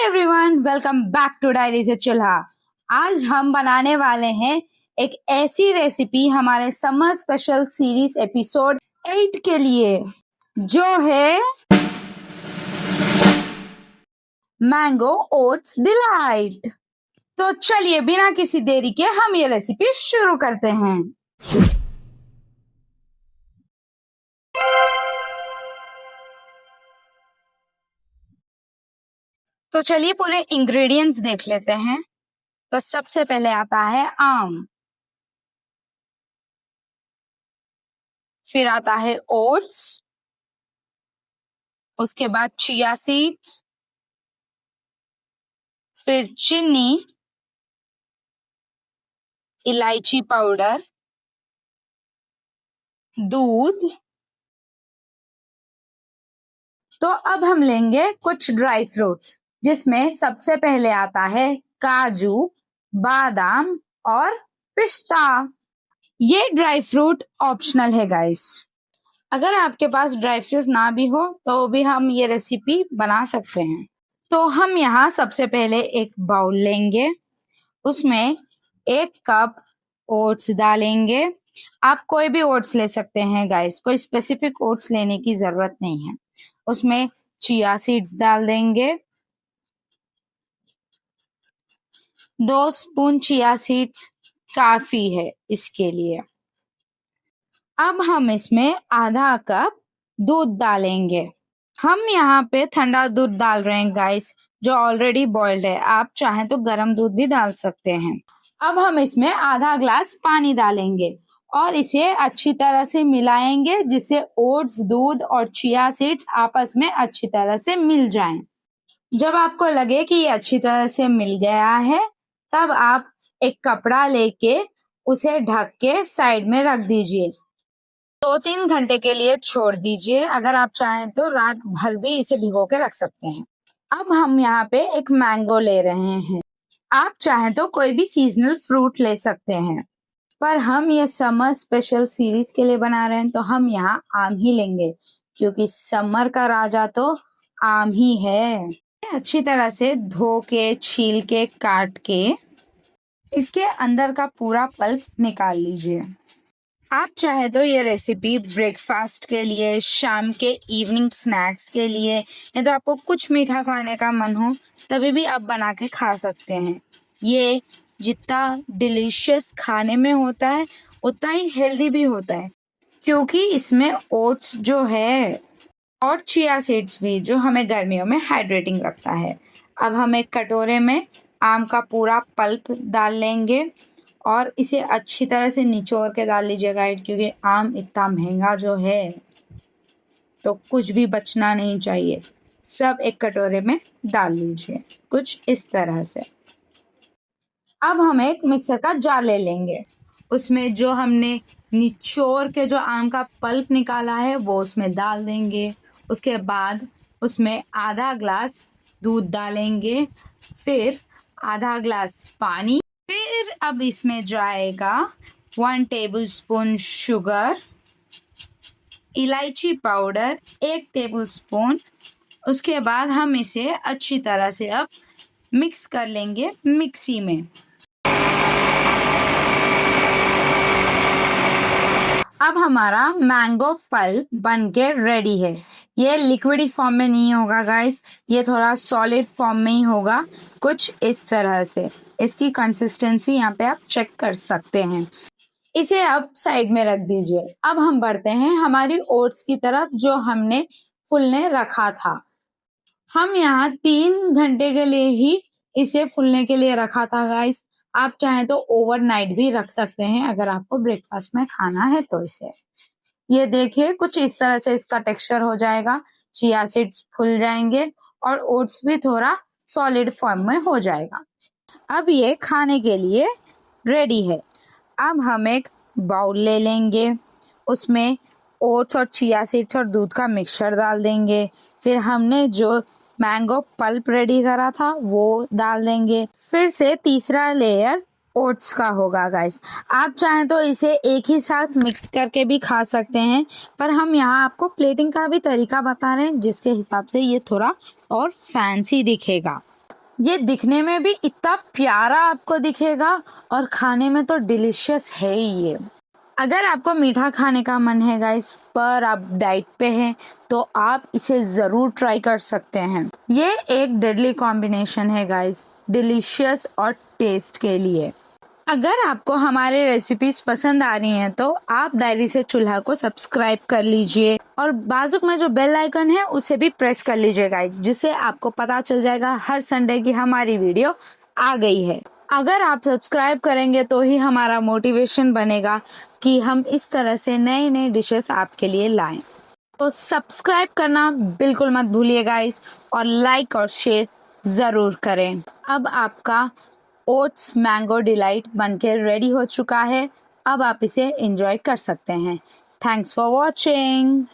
Everyone, welcome back to diary से चूल्हा। आज हम बनाने वाले हैं एक ऐसी रेसिपी हमारे समर स्पेशल सीरीज एपिसोड 8 के लिए, जो है मैंगो ओट्स डिलाइट। तो चलिए बिना किसी देरी के हम ये रेसिपी शुरू करते हैं। तो चलिए पूरे इंग्रेडिएंट्स देख लेते हैं। तो सबसे पहले आता है आम, फिर आता है ओट्स, उसके बाद चिया सीड्स, फिर चीनी, इलायची पाउडर, दूध। तो अब हम लेंगे कुछ ड्राई फ्रूट्स, जिसमें सबसे पहले आता है काजू, बादाम और पिस्ता। ये ड्राई फ्रूट ऑप्शनल है गाइस। अगर आपके पास ड्राई फ्रूट ना भी हो तो भी हम ये रेसिपी बना सकते हैं। तो हम यहाँ सबसे पहले एक बाउल लेंगे, उसमें 1 कप ओट्स डालेंगे। आप कोई भी ओट्स ले सकते हैं गाइस, कोई स्पेसिफिक ओट्स लेने की जरूरत नहीं है। उसमें चिया सीड्स डाल देंगे, 2 स्पून चिया सीड्स काफी है इसके लिए। अब हम इसमें आधा कप दूध डालेंगे। हम यहाँ पे ठंडा दूध डाल रहे हैं गाइस, जो ऑलरेडी बॉइल्ड है। आप चाहें तो गर्म दूध भी डाल सकते हैं। अब हम इसमें आधा ग्लास पानी डालेंगे और इसे अच्छी तरह से मिलाएंगे, जिससे ओट्स, दूध और चिया सीड्स आपस में अच्छी तरह से मिल जाएं। जब आपको लगे कि ये अच्छी तरह से मिल गया है, तब आप एक कपड़ा लेके उसे ढक के साइड में रख दीजिए। 2-3 घंटे के लिए छोड़ दीजिए। अगर आप चाहें तो रात भर भी इसे भिगो के रख सकते हैं। अब हम यहाँ पे एक मैंगो ले रहे हैं। आप चाहें तो कोई भी सीजनल फ्रूट ले सकते हैं, पर हम ये समर स्पेशल सीरीज के लिए बना रहे हैं तो हम यहाँ आम ही लेंगे, क्योंकि समर का राजा तो आम ही है। अच्छी तरह से धो के, छील के, काट के इसके अंदर का पूरा पल्प निकाल लीजिए। आप चाहे तो ये रेसिपी ब्रेकफास्ट के लिए, शाम के इवनिंग स्नैक्स के लिए, या तो आपको कुछ मीठा खाने का मन हो तभी भी आप बना के खा सकते हैं। ये जितना डिलीशियस खाने में होता है उतना ही हेल्दी भी होता है, क्योंकि इसमें ओट्स जो है और चिया सीड्स भी, जो हमें गर्मियों में हाइड्रेटिंग रखता है। अब हम एक कटोरे में आम का पूरा पल्प डाल लेंगे और इसे अच्छी तरह से निचोड़ के डाल लीजिएगा, क्योंकि आम इतना महंगा जो है तो कुछ भी बचना नहीं चाहिए। सब एक कटोरे में डाल लीजिए, कुछ इस तरह से। अब हम एक मिक्सर का जार ले लेंगे, उसमें जो हमने निचोड़ के जो आम का पल्प निकाला है वो उसमें डाल देंगे। उसके बाद उसमें आधा ग्लास दूध डालेंगे, फिर आधा ग्लास पानी, फिर अब इसमें जाएगा 1 टेबलस्पून शुगर, इलायची पाउडर 1 टेबलस्पून। उसके बाद हम इसे अच्छी तरह से अब मिक्स कर लेंगे मिक्सी में। अब हमारा मैंगो पल्प बनके रेडी है। ये लिक्विडी फॉर्म में नहीं होगा गाइस, ये थोड़ा सॉलिड फॉर्म में ही होगा, कुछ इस तरह से। इसकी कंसिस्टेंसी यहाँ पे आप चेक कर सकते हैं। इसे अब साइड में रख दीजिए। अब हम बढ़ते हैं हमारी ओट्स की तरफ, जो हमने फूलने रखा था। हम यहाँ 3 घंटे के लिए ही इसे फूलने के लिए रखा था गाइस। आप चाहें तो ओवरनाइट भी रख सकते हैं, अगर आपको ब्रेकफास्ट में खाना है तो। इसे ये देखिए, कुछ इस तरह से इसका टेक्सचर हो जाएगा। चिया सीड्स फूल जाएंगे और ओट्स भी थोड़ा सॉलिड फॉर्म में हो जाएगा। अब ये खाने के लिए रेडी है। अब हम एक बाउल ले लेंगे, उसमें ओट्स और चिया सीड्स और दूध का मिक्सचर डाल देंगे। फिर हमने जो मैंगो पल्प रेडी करा था वो डाल देंगे। फिर से तीसरा लेयर ओट्स का होगा गाइस। आप चाहें तो इसे एक ही साथ मिक्स करके भी खा सकते हैं, पर हम यहाँ आपको प्लेटिंग का भी तरीका बता रहे हैं, जिसके हिसाब से ये थोड़ा और फैंसी दिखेगा। ये दिखने में भी इतना प्यारा आपको दिखेगा और खाने में तो डिलीशियस है ही ये। अगर आपको मीठा खाने का मन है गाइस, पर आप डाइट पे हैं, तो आप इसे ज़रूर ट्राई कर सकते हैं। ये एक डेडली कॉम्बिनेशन है गाइस, डिलीशियस और टेस्ट के लिए। अगर आपको हमारे रेसिपीज पसंद आ रही हैं तो आप डायरी से चूल्हा को सब्सक्राइब कर लीजिए और बाजू में जो बेल आइकन है उसे भी प्रेस कर लीजिए गाइस, जिससे आपको पता चल जाएगा हर संडे की हमारी वीडियो आ गई है। अगर आप सब्सक्राइब करेंगे तो ही हमारा मोटिवेशन बनेगा कि हम इस तरह से नए नए डिशेस आपके लिए लाएं। तो सब्सक्राइब करना बिल्कुल मत भूलिए गाइस, और लाइक और शेयर ज़रूर करें। अब आपका ओट्स मैंगो डिलाइट बनके रेडी हो चुका है। अब आप इसे एंजॉय कर सकते हैं। Thanks for watching.